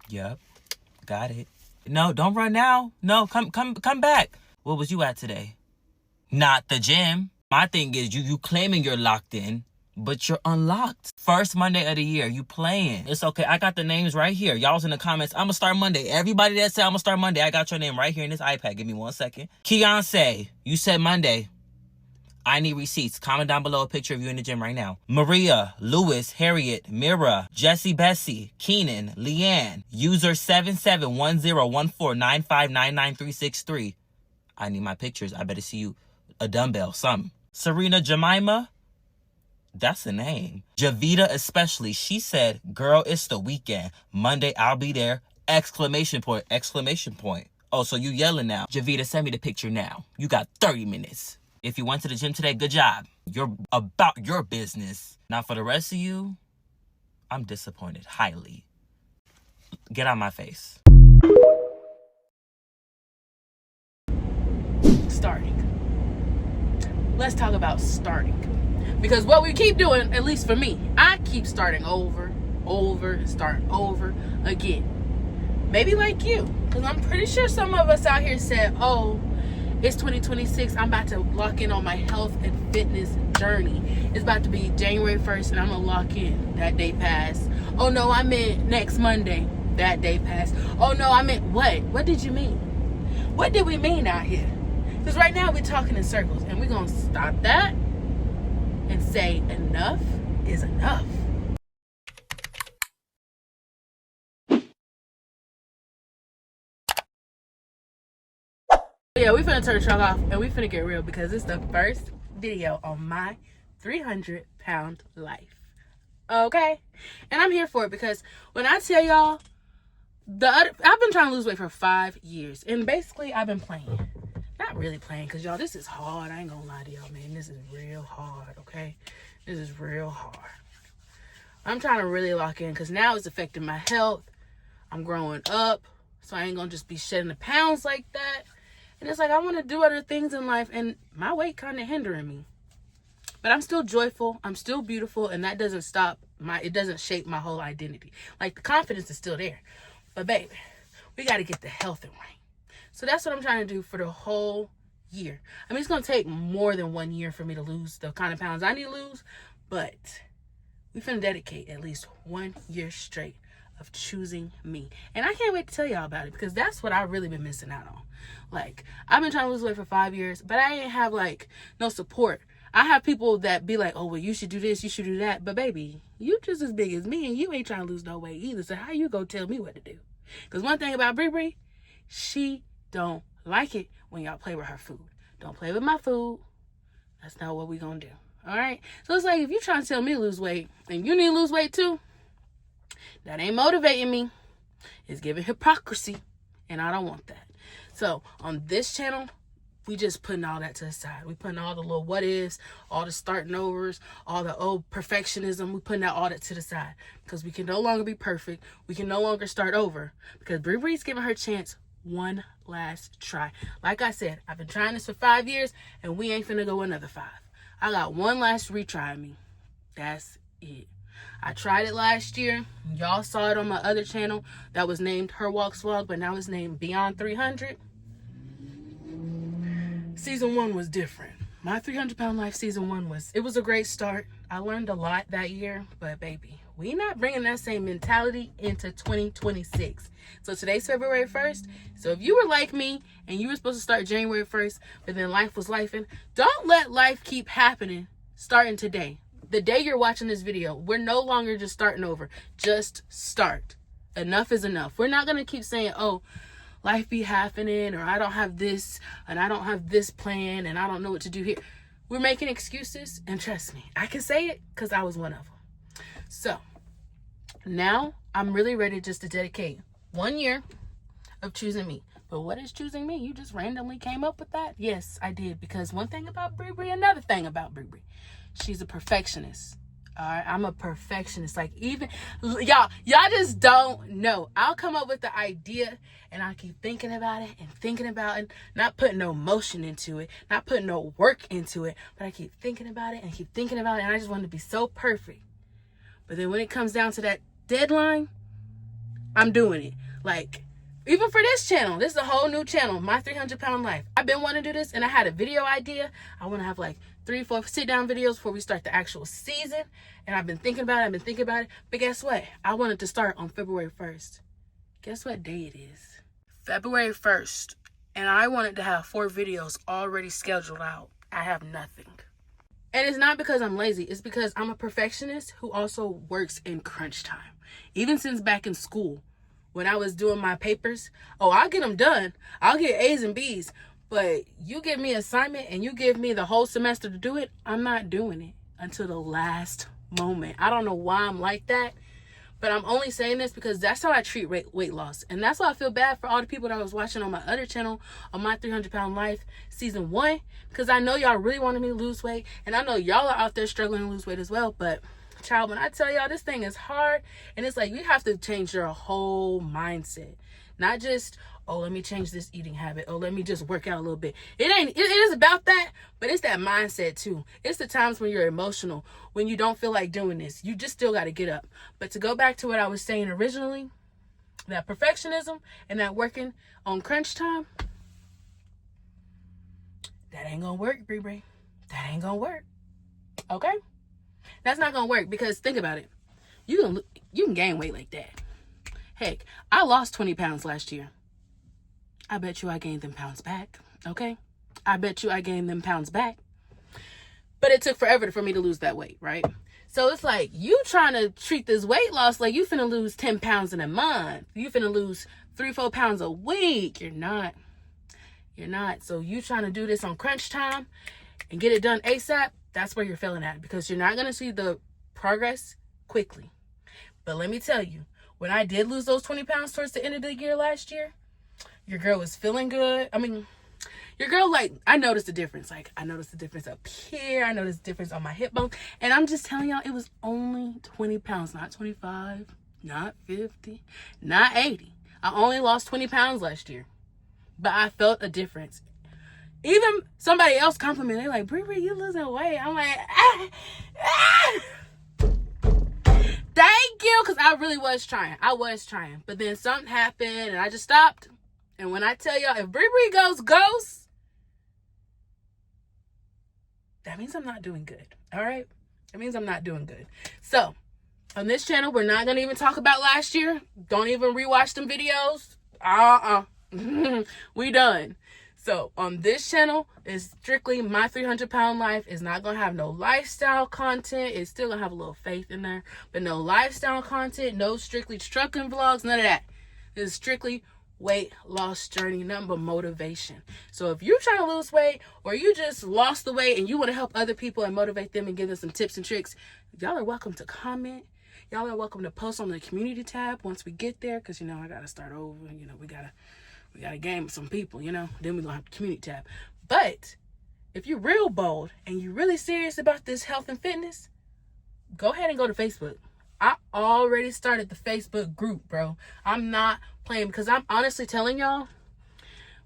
Yep. Got it. No, don't run now. No, come back. What was you at today? Not the gym. My thing is you claiming you're locked in, but you're unlocked. First Monday of the year, you playing. It's okay. I got the names right here. Y'all was in the comments. I'm gonna start Monday. Everybody that said I'm gonna start Monday, I got your name right here in this iPad. Give me 1 second. Keonce, you said Monday. I need receipts. Comment down below a picture of you in the gym right now. Maria, Lewis, Harriet, Mira, Jessie, Bessie, Keenan, Leanne, user 77101495993363. I need my pictures. I better see you. A dumbbell, something. Serena Jemima, that's a name. Javita especially, she said, girl, it's the weekend. Monday, I'll be there. Exclamation point, exclamation point. Oh, so you yelling now. Javita, send me the picture now. You got 30 minutes. If you went to the gym today, good job. You're about your business. Now for the rest of you, I'm disappointed, highly. Get out my face. Starting. Let's talk about starting. Because what we keep doing, at least for me, I keep starting over, starting over again. Maybe like you. Because I'm pretty sure some of us out here said, oh, it's 2026. I'm about to lock in on my health and fitness journey. It's about to be January 1st and I'm going to lock in. That day passed. Oh no, I meant next Monday. That day passed. Oh no, I meant what? What did you mean? What did we mean out here? Because right now we're talking in circles and we're going to stop that and say enough is enough. Yeah, we finna turn the truck off and we finna get real because it's the first video on my 300-pound life. Okay? And I'm here for it because when I tell y'all, I've been trying to lose weight for 5 years. And basically, I've been playing. Not really playing because, y'all, this is hard. I ain't gonna lie to y'all, man. This is real hard, okay? This is real hard. I'm trying to really lock in because now it's affecting my health. I'm growing up, so I ain't gonna just be shedding the pounds like that. And it's like I want to do other things in life, and my weight kind of hindering me. But I'm still joyful. I'm still beautiful, and that doesn't it doesn't shape my whole identity. Like, the confidence is still there. But, baby, we got to get the health in right. So that's what I'm trying to do for the whole year. I mean, it's going to take more than 1 year for me to lose the kind of pounds I need to lose, but we finna dedicate at least 1 year straight of choosing me. And I can't wait to tell y'all about it because that's what I've really been missing out on. Like, I've been trying to lose weight for 5 years, but I ain't have, like, no support. I have people that be like, oh, well, you should do this, you should do that. But, baby, you just as big as me, and you ain't trying to lose no weight either. So how you go tell me what to do? Because one thing about Bree, she don't like it when y'all play with her food. Don't play with my food. That's not what we gonna do. All right? So it's like, if you trying to tell me to lose weight, and you need to lose weight too, that ain't motivating me. It's giving hypocrisy, and I don't want that. So on this channel, we just putting all that to the side. We putting all the little what ifs, all the starting overs, all the old perfectionism. We putting all that to the side because we can no longer be perfect. We can no longer start over because Bree's giving her chance one last try. Like I said, I've been trying this for 5 years, and we ain't finna go another 5. I got one last retry of me. That's it. I tried it last year. Y'all saw it on my other channel that was named Her Walks Vlog, but now it's named Beyond 300. Season 1 was different. My 300-pound life season 1 was a great start. I learned a lot that year, but baby, we not bringing that same mentality into 2026. So today's February 1st. So if you were like me and you were supposed to start January 1st, but then life was lifing, don't let life keep happening starting today. The day you're watching this video, we're no longer just starting over. Just start. Enough is enough. We're not going to keep saying, oh, life be happening, or I don't have this, and I don't have this plan, and I don't know what to do here. We're making excuses, and trust me, I can say it because I was one of them. So now I'm really ready just to dedicate 1 year of choosing me. But what is choosing me? You just randomly came up with that? Yes, I did. Because one thing about Bree, another thing about Bree, she's a perfectionist. All right, I'm a perfectionist. Like, even y'all just don't know. I'll come up with the idea and I keep thinking about it and thinking about it, not putting no motion into it, not putting no work into it, but I keep thinking about it and keep thinking about it, and I just want it to be so perfect. But then when it comes down to that deadline, I'm doing it. Like, even for this channel, this is a whole new channel, My 300 Pound Life. I've been wanting to do this, and I had a video idea. I want to have like 3-4 sit-down videos before we start the actual season. And I've been thinking about it. But guess what? I wanted to start on February 1st. Guess what day it is? February 1st. And I wanted to have 4 videos already scheduled out. I have nothing. And it's not because I'm lazy. It's because I'm a perfectionist who also works in crunch time. Even since back in school, when I was doing my papers, I'll get them done. I'll get A's and B's. But you give me an assignment and you give me the whole semester to do it, I'm not doing it until the last moment. I don't know why I'm like that. But I'm only saying this because that's how I treat weight loss. And that's why I feel bad for all the people that I was watching on my other channel, on My 300 Pound Life, season 1. Because I know y'all really wanted me to lose weight. And I know y'all are out there struggling to lose weight as well. But, child, when I tell y'all this thing is hard, and it's like you have to change your whole mindset. Not just, let me change this eating habit. Let me just work out a little bit. It is about that, but it's that mindset too. It's the times when you're emotional, when you don't feel like doing this. You just still got to get up. But to go back to what I was saying originally, that perfectionism and that working on crunch time, that ain't gonna work, Bree. That ain't gonna work. Okay? That's not gonna work because think about it. You can gain weight like that. Heck, I lost 20 pounds last year. I bet you I gained them pounds back, okay? I bet you I gained them pounds back. But it took forever for me to lose that weight, right? So it's like you trying to treat this weight loss like you finna lose 10 pounds in a month. You finna lose 3-4 pounds a week. You're not. So you trying to do this on crunch time and get it done ASAP, that's where you're failing at because you're not going to see the progress quickly. But let me tell you, when I did lose those 20 pounds towards the end of the year last year, your girl was feeling good. I mean, your girl, I noticed the difference. I noticed the difference up here. I noticed the difference on my hip bone. And I'm just telling y'all, it was only 20 pounds, not 25, not 50, not 80. I only lost 20 pounds last year. But I felt a difference. Even somebody else complimented. They're like, Bree, you losing weight. I'm like, thank you, because I really was trying. But then something happened, and I just stopped. And when I tell y'all, if Bree goes ghost, that means I'm not doing good. All right? That means I'm not doing good. So, on this channel, we're not going to even talk about last year. Don't even rewatch them videos. We done. So on this channel is strictly My 300 Pound Life. It's not gonna have no lifestyle content. It's still gonna have a little faith in there, but no lifestyle content, no strictly trucking vlogs, none of that. It's strictly weight loss journey, nothing but motivation. So if you're trying to lose weight or you just lost the weight and you want to help other people and motivate them and give them some tips and tricks, y'all are welcome to comment. Y'all are welcome to post on the community tab once we get there, because I gotta start over. We gotta game some people, then we're gonna have the community tab. But if you're real bold and you're really serious about this health and fitness, go ahead and go to Facebook. I already started the Facebook group, bro. I'm not playing, because I'm honestly telling y'all,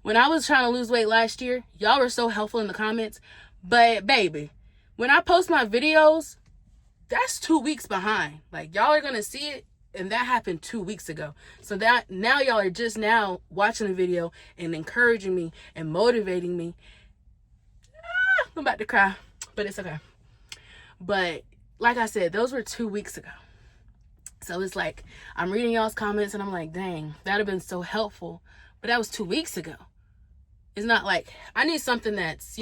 when I was trying to lose weight last year, y'all were so helpful in the comments. But baby, when I post my videos, that's 2 weeks behind. Y'all are gonna see it, and that happened 2 weeks ago. So that now y'all are just now watching the video and encouraging me and motivating me. I'm about to cry, but it's okay. But like I said, those were 2 weeks ago. So it's like I'm reading y'all's comments and I'm like, dang, that'd have been so helpful. But that was 2 weeks ago. It's not like I need something that's,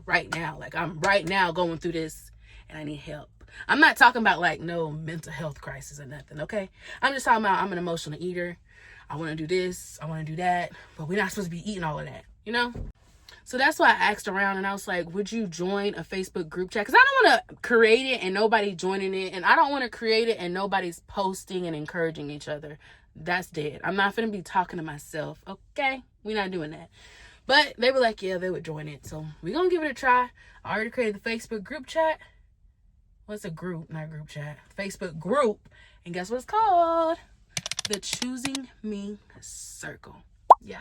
right now. I'm right now going through this and I need help. I'm not talking about no mental health crisis or nothing, okay? I'm just talking about I'm an emotional eater. I want to do this. I want to do that. But we're not supposed to be eating all of that, So that's why I asked around and I was like, would you join a Facebook group chat? Because I don't want to create it and nobody joining it. And I don't want to create it and nobody's posting and encouraging each other. That's dead. I'm not going to be talking to myself, okay? We're not doing that. But they were like, yeah, they would join it. So we're going to give it a try. I already created the Facebook group chat. What's a group? Not group chat. Facebook group. And guess what it's called? The Choosing Me Circle. Yeah.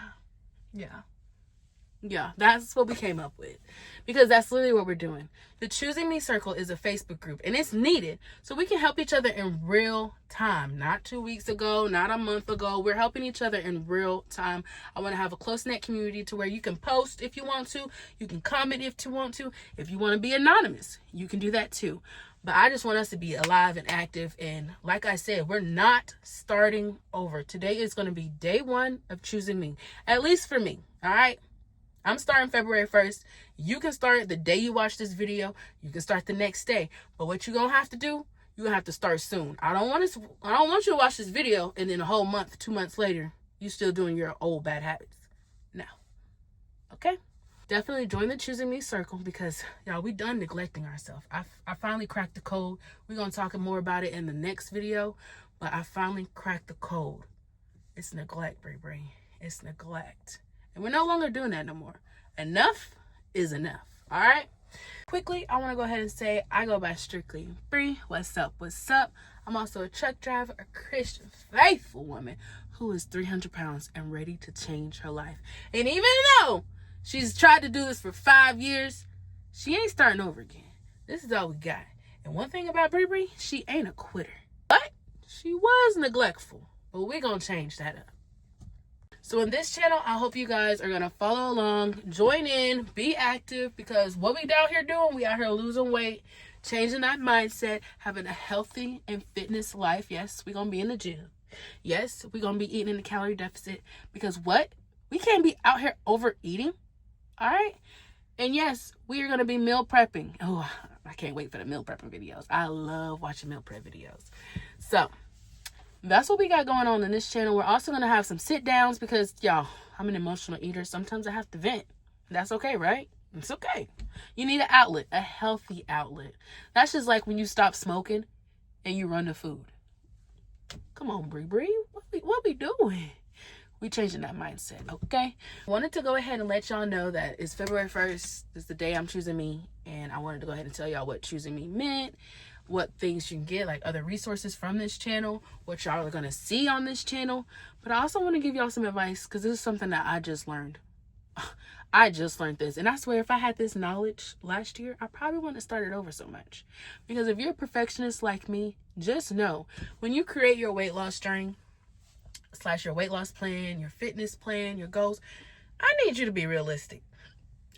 Yeah, that's what we came up with, because that's literally what we're doing. The Choosing Me Circle is a Facebook group, and it's needed so we can help each other in real time. Not 2 weeks ago, not a month ago. We're helping each other in real time. I want to have a close-knit community to where you can post if you want to. You can comment if you want to. If you want to be anonymous, you can do that too. But I just want us to be alive and active. And like I said, we're not starting over. Today is going to be day 1 of Choosing Me, at least for me. All right. I'm starting February 1st. You can start the day you watch this video. You can start the next day. But what you're going to have to do, you're going to have to start soon. I don't want you to watch this video and then a whole month, 2 months later, you still doing your old bad habits. No. Okay? Definitely join the Choosing Me Circle, because, y'all, we done neglecting ourselves. I finally cracked the code. We're going to talk more about it in the next video. But I finally cracked the code. It's neglect, Brie. It's neglect. And we're no longer doing that no more. Enough is enough. All right? Quickly, I want to go ahead and say I go by Strictly Bree. What's up? What's up? I'm also a truck driver, a Christian, faithful woman who is 300 pounds and ready to change her life. And even though she's tried to do this for 5 years, she ain't starting over again. This is all we got. And one thing about Bree, she ain't a quitter. But she was neglectful. But we're going to change that up. So in this channel, I hope you guys are going to follow along, join in, be active, because what we down here doing, we out here losing weight, changing that mindset, having a healthy and fitness life. Yes, we're going to be in the gym. Yes, we're going to be eating in a calorie deficit, because what? We can't be out here overeating. All right? And yes, we are going to be meal prepping. Oh, I can't wait for the meal prepping videos. I love watching meal prep videos. So that's what we got going on in this channel. We're also going to have some sit downs, because, y'all, I'm an emotional eater. Sometimes I have to vent. That's okay, right? It's okay. You need an outlet, a healthy outlet. That's just like when you stop smoking and you run to food. Come on, Bree. What we doing? We changing that mindset, okay? I wanted to go ahead and let y'all know that it's February 1st. It's the day I'm choosing me. And I wanted to go ahead and tell y'all what choosing me meant, what things you can get, like other resources from this channel, what y'all are going to see on this channel. But I also want to give y'all some advice, because this is something that I just learned. I just learned this. And I swear, if I had this knowledge last year, I probably wouldn't have started over so much. Because if you're a perfectionist like me, just know, when you create your weight loss journey, / your weight loss plan, your fitness plan, your goals, I need you to be realistic.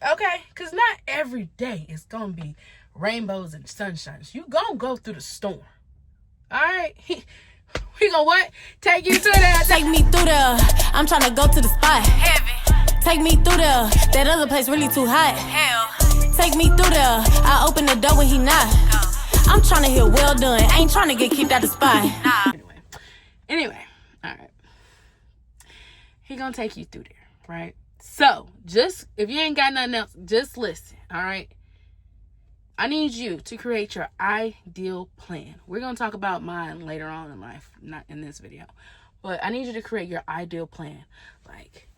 Okay? Because not every day is going to be rainbows and sunshines. You gonna go through the storm. All right? We gonna what? Take you through that. Take me through there. I'm trying to go to the spot. Heavy. Take me through there. That other place really too hot. Hell. Take me through there. I open the door when he knock. I'm trying to hear well done. I ain't trying to get kicked out the spot. Anyway. All right. He gonna take you through there, right? So, just, if you ain't got nothing else, just listen, all right? I need you to create your ideal plan. We're going to talk about mine later on in life, not in this video. But I need you to create your ideal plan. Like,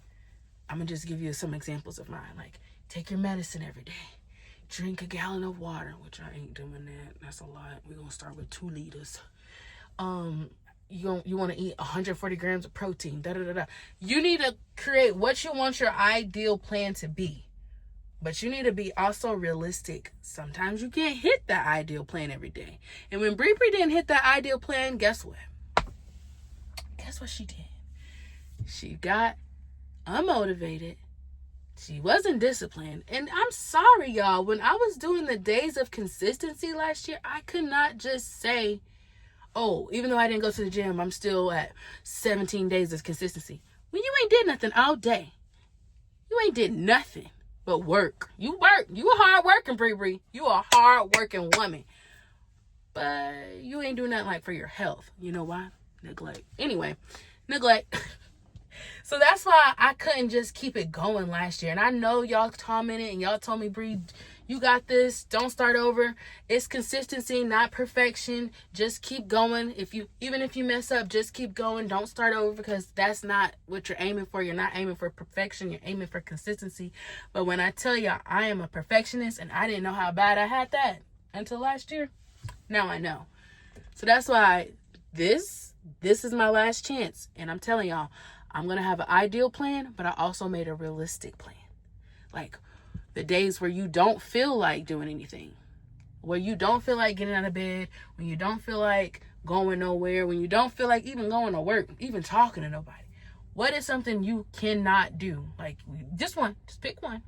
I'm going to just give you some examples of mine. Like, take your medicine every day. Drink a gallon of water, which I ain't doing that. That's a lot. We're going to start with 2 liters. You want to eat 140 grams of protein. You need to create what you want your ideal plan to be. But you need to be also realistic. Sometimes you can't hit that ideal plan every day. And when Bree didn't hit that ideal plan, guess what? Guess what she did? She got unmotivated. She wasn't disciplined. And I'm sorry, y'all. When I was doing the days of consistency last year, I could not just say, oh, even though I didn't go to the gym, I'm still at 17 days of consistency. When you ain't did nothing all day. You ain't did nothing but work. You work. You a hard working, Bree. You a hard working woman. But you ain't doing nothing like for your health. You know why? Neglect. Anyway, neglect. So that's why I couldn't just keep it going last year. And I know y'all commented and y'all told me, Bree, you got this. Don't start over. It's consistency, not perfection. Just keep going. Even if you mess up, just keep going. Don't start over, because that's not what you're aiming for. You're not aiming for perfection. You're aiming for consistency. But when I tell y'all I am a perfectionist, and I didn't know how bad I had that until last year, now I know. So that's why this is my last chance. And I'm telling y'all, I'm going to have an ideal plan, but I also made a realistic plan. Like the days where you don't feel like doing anything, where you don't feel like getting out of bed, when you don't feel like going nowhere, when you don't feel like even going to work, even talking to nobody. What is something you cannot do? Like, just one. Just pick one.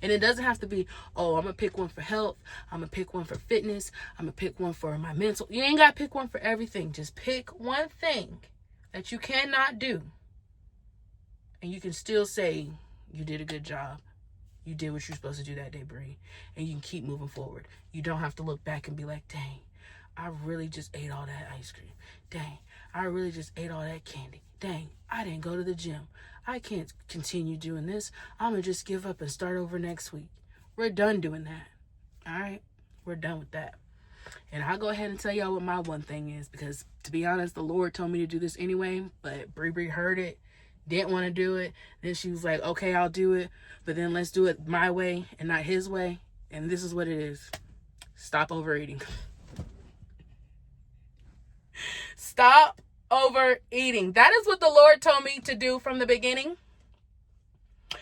And it doesn't have to be, oh, I'm going to pick one for health. I'm going to pick one for fitness. I'm going to pick one for my mental. You ain't got to pick one for everything. Just pick one thing that you cannot do. And you can still say you did a good job. You did what you're supposed to do that day, Bree. And you can keep moving forward. You don't have to look back and be like, dang, I really just ate all that ice cream. Dang, I really just ate all that candy. Dang, I didn't go to the gym. I can't continue doing this. I'm going to just give up and start over next week. We're done doing that. All right? We're done with that. And I'll go ahead and tell y'all what my one thing is, because to be honest, the Lord told me to do this anyway, but Bree heard it, didn't want to do it. Then she was like, okay, I'll do it, but then let's do it my way and not his way. And this is what it is. Stop overeating. Stop overeating. That is what the Lord told me to do from the beginning.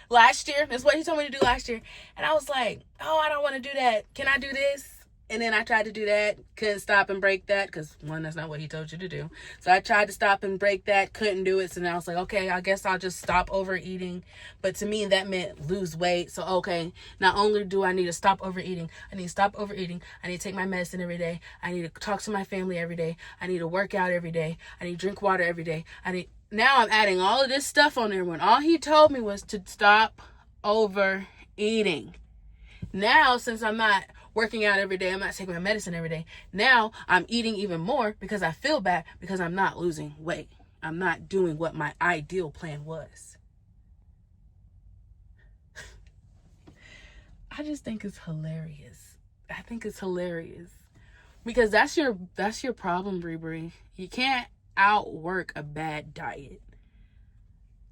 Last year. That's what he told me to do last year. And I was like, oh, I don't want to do that. Can I do this? And then I tried to do that. Couldn't stop and break that. Because, one, that's not what he told you to do. So I tried to stop and break that. Couldn't do it. So then I was like, okay, I guess I'll just stop overeating. But to me, that meant lose weight. So, okay, not only do I need to stop overeating, I need to stop overeating. I need to take my medicine every day. I need to talk to my family every day. I need to work out every day. I need to drink water every day. Now I'm adding all of this stuff on there when all he told me was to stop overeating. Now, since I'm not working out every day, I'm not taking my medicine every day, now I'm eating even more because I feel bad because I'm not losing weight. I'm not doing what my ideal plan was. I just think it's hilarious. I think it's hilarious. Because that's your problem, Bree. You can't outwork a bad diet.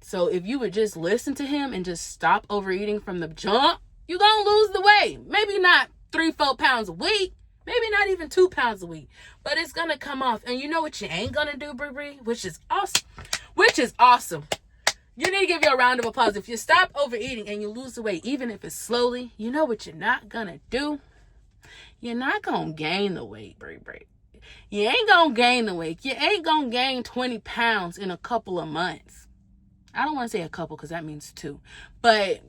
So if you would just listen to him and just stop overeating from the jump, you're gonna lose the weight. Maybe not 3-4 pounds a week, maybe not even 2 pounds a week, but it's gonna come off. And you know what you ain't gonna do, Bree, which is awesome. You need to give you a round of applause. If you stop overeating and you lose the weight, even if it's slowly, you know what you're not gonna do? You're not gonna gain the weight, Bree. You ain't gonna gain the weight. You ain't gonna gain 20 pounds in a couple of months. I don't want to say a couple because that means 2. But,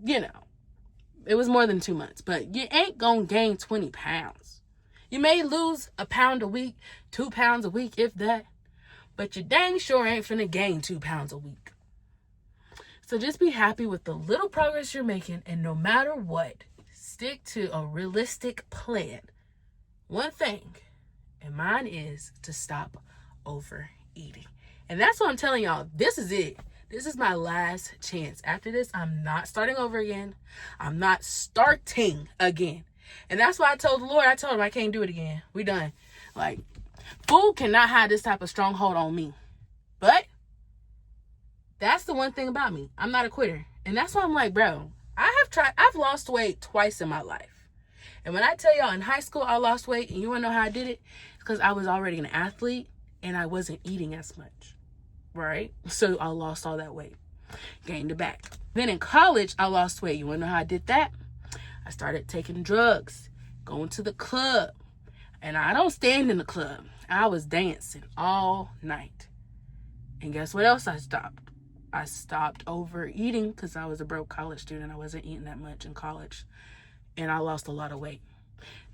you know, it was more than 2 months. But you ain't gonna gain 20 pounds. You may lose a pound a week, 2 pounds a week, if that. But you dang sure ain't finna gain 2 pounds a week. So just be happy with the little progress you're making. And no matter what, stick to a realistic plan. One thing, and mine is to stop overeating. And that's what I'm telling y'all. This is it. This is my last chance. After this, I'm not starting over again. I'm not starting again. And that's why I told the Lord, I told him I can't do it again. We done. Like, food cannot have this type of stronghold on me. But that's the one thing about me. I'm not a quitter. And that's why I'm like, bro, I've lost weight twice in my life. And when I tell y'all in high school I lost weight, and you want to know how I did it? It's because I was already an athlete and I wasn't eating as much, right? So I lost all that weight, gained it back. Then in college, I lost weight. You want to know how I did that? I started taking drugs, going to the club. And I don't stand in the club. I was dancing all night. And guess what else I stopped? I stopped overeating because I was a broke college student. I wasn't eating that much in college. And I lost a lot of weight.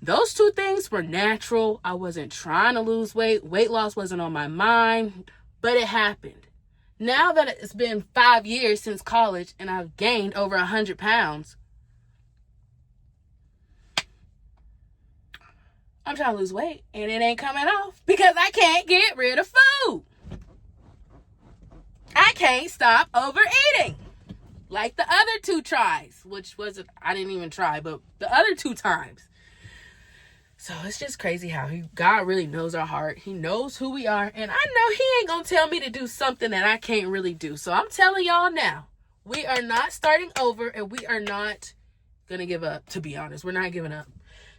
Those 2 things were natural. I wasn't trying to lose weight. Weight loss wasn't on my mind, but it happened. Now that it's been 5 years since college and I've gained over 100 pounds, I'm trying to lose weight and it ain't coming off because I can't get rid of food. I can't stop overeating. Like the other 2 tries, which wasn't, I didn't even try, but the other 2 times. So it's just crazy how God really knows our heart. He knows who we are. And I know he ain't going to tell me to do something that I can't really do. So I'm telling y'all now, we are not starting over and we are not going to give up, to be honest. We're not giving up.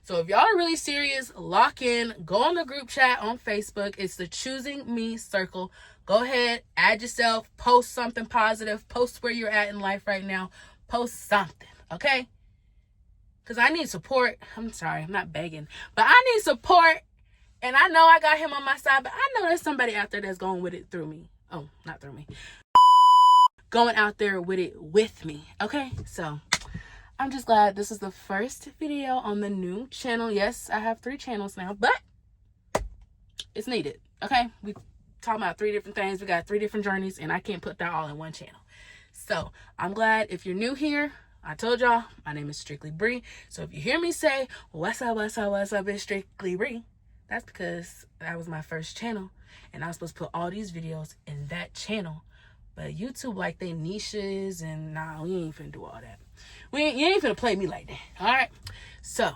So if y'all are really serious, lock in, go on the group chat on Facebook. It's the Choosing Me Circle. Go ahead, add yourself, post something positive, post where you're at in life right now, Post something, okay? Because I need support. I'm sorry, I'm not begging. But I need support. And I know I got him on my side, but I know there's somebody out there that's going with it through me. Oh, not through me. Going out there with it with me, okay? So, I'm just glad this is the first video on the new channel. Yes, I have 3 channels now, but it's needed, okay? We talking about 3 different things. We got 3 different journeys, and I can't put that all in one channel. So, I'm glad if you're new here. I told y'all, my name is Strictly Bree. So, if you hear me say, what's up, it's Strictly Bree. That's because that was my first channel, and I was supposed to put all these videos in that channel. But YouTube like they niches, and nah, we ain't finna do all that. You ain't finna play me like that, all right? So,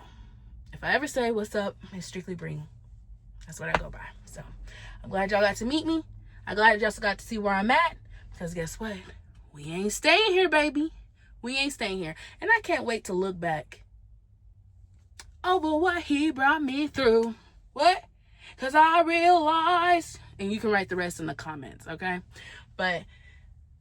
if I ever say what's up, it's Strictly Bree. That's what I go by. So, I'm glad y'all got to meet me. I'm glad y'all got to see where I'm at, because guess what? We ain't staying here, baby. We ain't staying here. And I can't wait to look back over what he brought me through. What? Because I realized, and you can write the rest in the comments, okay? But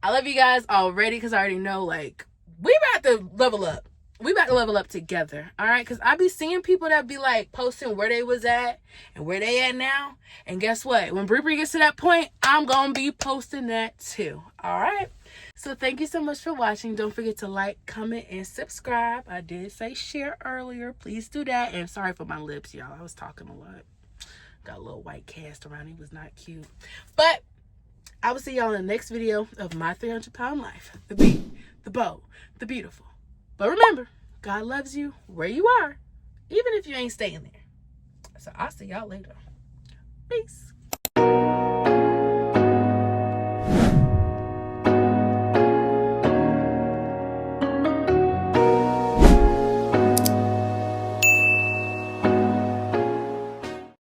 I love you guys already, because I already know, like, we about to level up. We about to level up together, all right? Because I be seeing people that be, like, posting where they was at and where they at now. And guess what? When Bree gets to that point, I'm going to be posting that too, all right? So thank you so much for watching. Don't forget to like, comment, and subscribe. I did say share earlier. Please do that. And sorry for my lips, y'all. I was talking a lot. Got a little white cast around. It was not cute. But I will see y'all in the next video of my 300-pound life. The big, the bold, the beautiful. But remember, God loves you where you are, even if you ain't staying there. So I'll see y'all later. Peace.